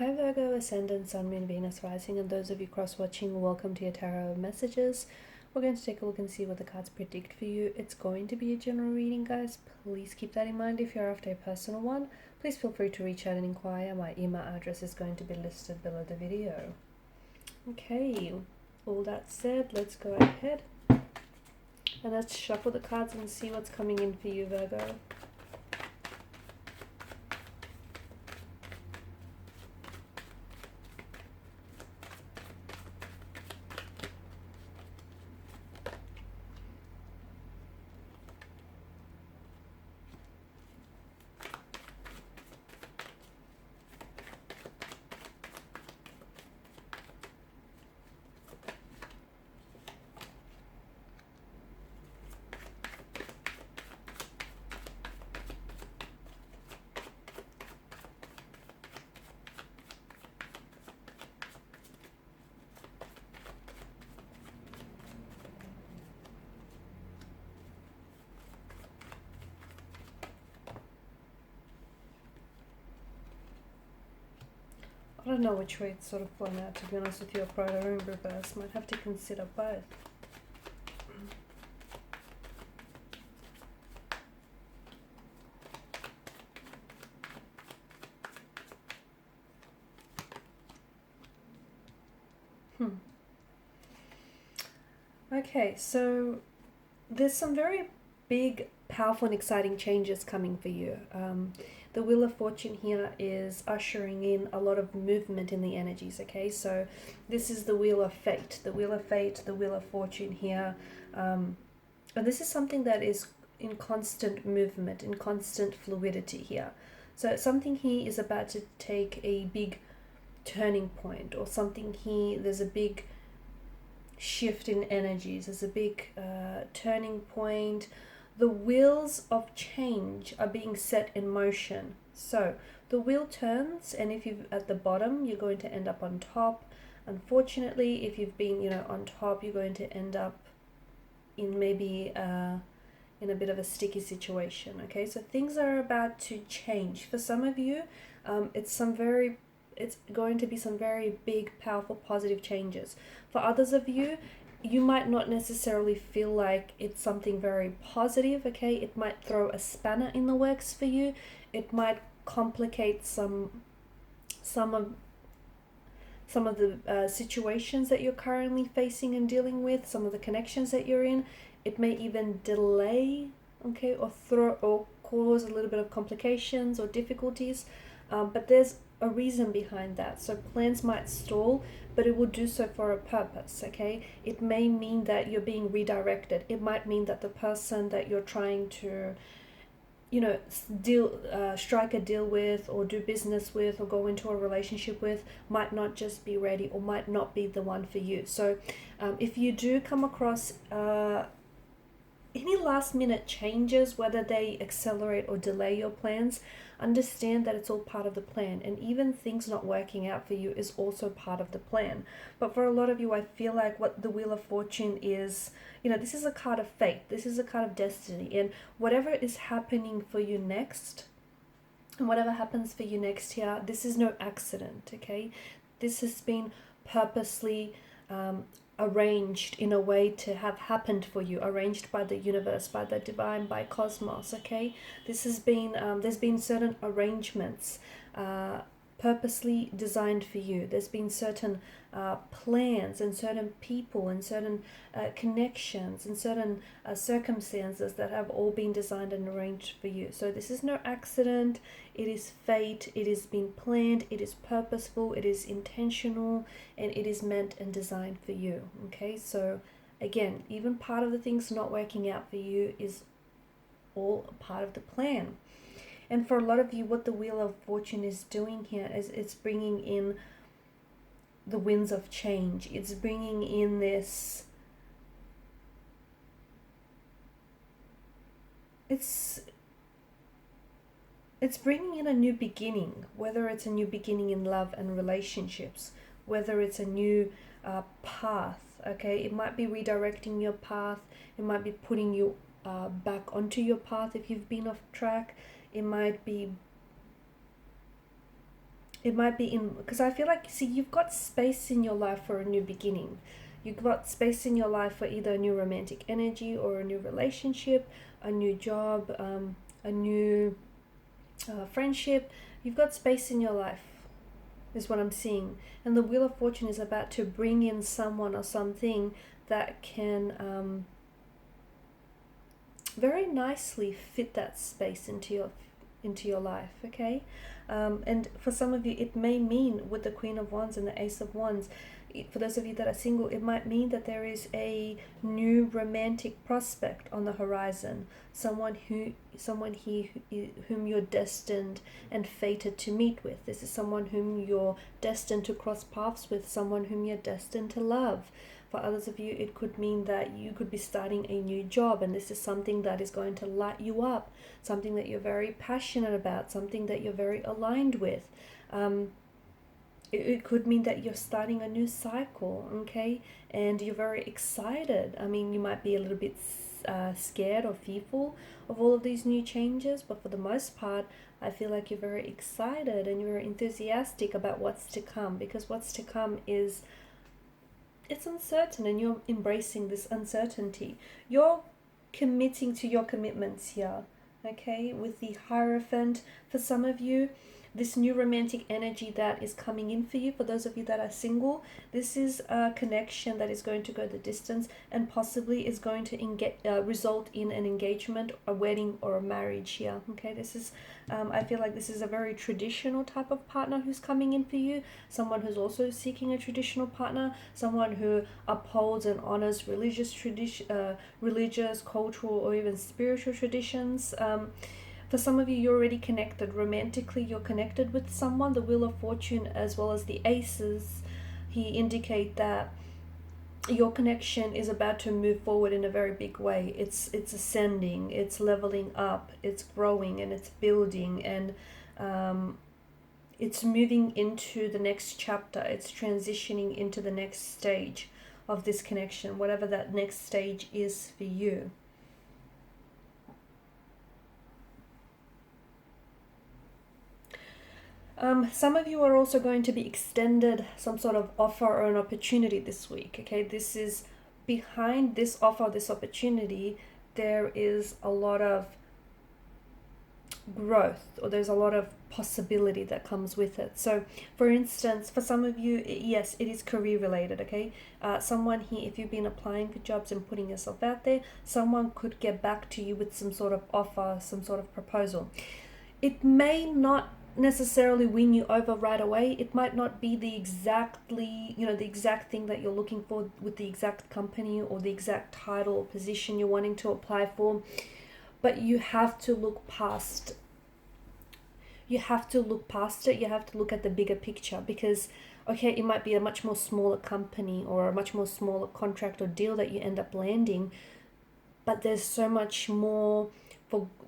Hi Virgo, Ascendant, Sun, Moon, Venus, Rising, and those of you cross-watching, welcome to your tarot messages. We're going to take a look and see what the cards predict for you. It's going to be a general reading, guys. Please keep that in mind. If you're after a personal one, please feel free to reach out and inquire. My email address is going to be listed below the video. Okay, all that said, let's go ahead and let's shuffle the cards and see what's coming in for you, Virgo. I don't know which way it's sort of going out, to be honest with you. Upright or in reverse. Might have to consider both. Okay, so there's some very big, powerful and exciting changes coming for you. The Wheel of Fortune here is ushering in a lot of movement in the energies, okay? So this is the Wheel of Fate, the Wheel of Fate, the Wheel of Fortune here. And this is something that is in constant movement, in constant fluidity here. So something here is about to take a big turning point, or something here, there's a big shift in energies, there's a big turning point. The wheels of change are being set in motion. So the wheel turns, and if you're at the bottom, you're going to end up on top. Unfortunately, if you've been, on top, you're going to end up in maybe in a bit of a sticky situation. Okay, so things are about to change. For some of you, it's going to be some very big, powerful, positive changes. For others of you, you might not necessarily feel like it's something very positive, okay? It might throw a spanner in the works for you. It might complicate some of the situations that you're currently facing and dealing with, some of the connections that you're in. It may even delay, okay, or cause a little bit of complications or difficulties. But there's a reason behind that. So plans might stall, but it will do so for a purpose, okay? It may mean that you're being redirected. It might mean that the person that you're trying to, strike a deal with, or do business with, or go into a relationship with, might not just be ready, or might not be the one for you. So if you do come across any last minute changes, whether they accelerate or delay your plans, understand that it's all part of the plan. And even things not working out for you is also part of the plan. But for a lot of you, I feel like what the Wheel of Fortune is, this is a card of fate. This is a card of destiny. And whatever is happening for you next, and whatever happens for you next here, this is no accident, okay? This has been purposely arranged in a way to have happened for you, arranged by the universe, by the divine, by cosmos, okay? This has been, there's been certain arrangements purposely designed for you. There's been certain plans and certain people and certain connections and certain circumstances that have all been designed and arranged for you. So this is no accident. It is fate. It is been planned. It is purposeful. It is intentional, and it is meant and designed for you. Okay, so again, even part of the things not working out for you is all a part of the plan. And for a lot of you, what the Wheel of Fortune is doing here is it's bringing in the winds of change. It's bringing in this, it's bringing in a new beginning, whether it's a new beginning in love and relationships, whether it's a new path, okay? It might be redirecting your path. It might be putting you back onto your path if you've been off track. It might be It might be in, because I feel like, see, you've got space in your life for a new beginning. You've got space in your life for either a new romantic energy or a new relationship, a new job, a new friendship. You've got space in your life, is what I'm seeing. And the Wheel of Fortune is about to bring in someone or something that can very nicely fit that space into your life, okay? And for some of you, it may mean with the Queen of Wands and the Ace of Wands, for those of you that are single, it might mean that there is a new romantic prospect on the horizon. Someone whom you're destined and fated to meet with. This is someone whom you're destined to cross paths with, someone whom you're destined to love. For others of you, it could mean that you could be starting a new job, and this is something that is going to light you up, something that you're very passionate about, something that you're very aligned with. It could mean that you're starting a new cycle, okay? And you're very excited. I mean, you might be a little bit scared or fearful of all of these new changes, but for the most part, I feel like you're very excited and you're enthusiastic about what's to come, because what's to come is, it's uncertain, and you're embracing this uncertainty. You're committing to your commitments here, okay? With the Hierophant, for some of you, this new romantic energy that is coming in for you, for those of you that are single, this is a connection that is going to go the distance and possibly is going to result in an engagement, a wedding, or a marriage here, okay? This is, I feel like this is a very traditional type of partner who's coming in for you, someone who's also seeking a traditional partner, someone who upholds and honors religious, cultural, or even spiritual traditions. For some of you, you're already connected. Romantically, you're connected with someone. The Wheel of Fortune as well as the Aces, he indicate that your connection is about to move forward in a very big way. It's ascending, it's leveling up, it's growing, and it's building, and it's moving into the next chapter. It's transitioning into the next stage of this connection, whatever that next stage is for you. Some of you are also going to be extended some sort of offer or an opportunity this week, okay? This is, behind this offer, this opportunity, there is a lot of growth, or there's a lot of possibility that comes with it. So for instance, for some of you, yes, it is career related, okay? Someone here, if you've been applying for jobs and putting yourself out there, someone could get back to you with some sort of offer, some sort of proposal. It may not necessarily win you over right away. It might not be the exact thing that you're looking for with the exact company or the exact title or position you're wanting to apply for, but you have to look past it. You have to look at the bigger picture, because okay, it might be a much more smaller company or a much more smaller contract or deal that you end up landing, but there's so much more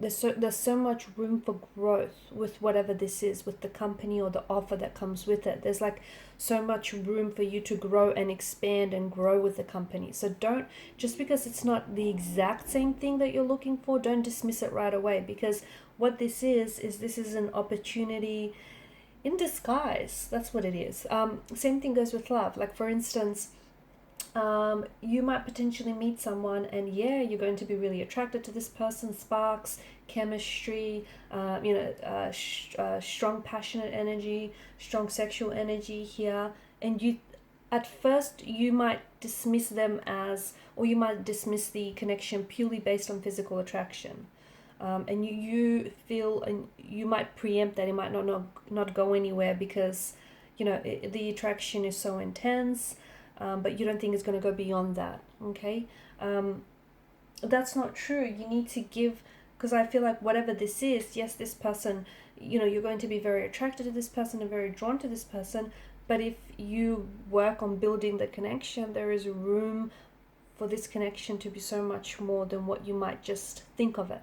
there's so much room for growth with whatever this is, with the company or the offer that comes with it. There's like so much room for you to grow and expand and grow with the company. So don't, just because it's not the exact same thing that you're looking for, don't dismiss it right away, because what this is this is an opportunity in disguise. That's what it is. Same thing goes with love. Like for instance, you might potentially meet someone and you're going to be really attracted to this person, sparks, chemistry, strong passionate energy, strong sexual energy here, and you, at first you might dismiss them as, or you might dismiss the connection purely based on physical attraction, and you feel, and you might preempt that it might not go anywhere because the attraction is so intense. But you don't think it's going to go beyond that, okay? That's not true. You need to give, because I feel like whatever this is, yes, this person, you're going to be very attracted to this person and very drawn to this person, but if you work on building the connection, there is room for this connection to be so much more than what you might just think of it.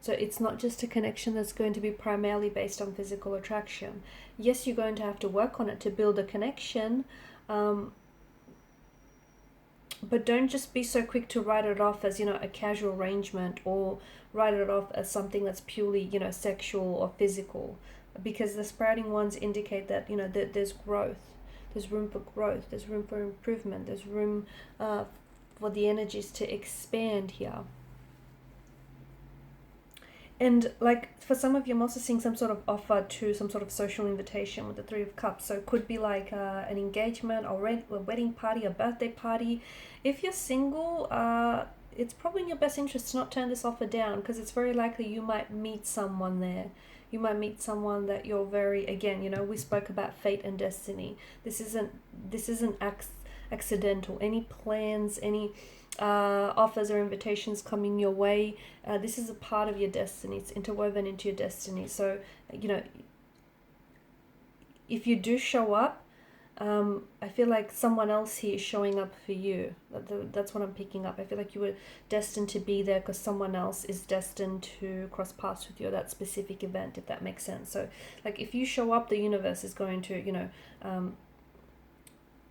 So it's not just a connection that's going to be primarily based on physical attraction. Yes, you're going to have to work on it to build a connection, but don't just be so quick to write it off as, a casual arrangement, or write it off as something that's purely, sexual or physical. because the sprouting ones indicate that, you know, that there's growth, there's room for growth, there's room for improvement, there's room for the energies to expand here. And like for some of you, I'm also seeing some sort of offer to some sort of social invitation with the Three of Cups. So it could be like an engagement or a wedding party, a birthday party. If you're single, it's probably in your best interest to not turn this offer down, because it's very likely you might meet someone there. You might meet someone that you're very, again, you know, we spoke about fate and destiny. This isn't accidental. Any plans, any offers or invitations coming your way, this is a part of your destiny. It's interwoven into your destiny. So, you know, if you do show up, I feel like someone else here is showing up for you. That's what I'm picking up. I feel like you were destined to be there because someone else is destined to cross paths with you at that specific event, if that makes sense. So, like, if you show up, the universe is going to, you know,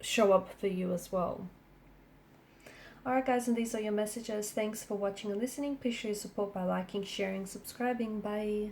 show up for you as well. Alright guys, and these are your messages. Thanks for watching and listening. Please show your support by liking, sharing, subscribing. Bye.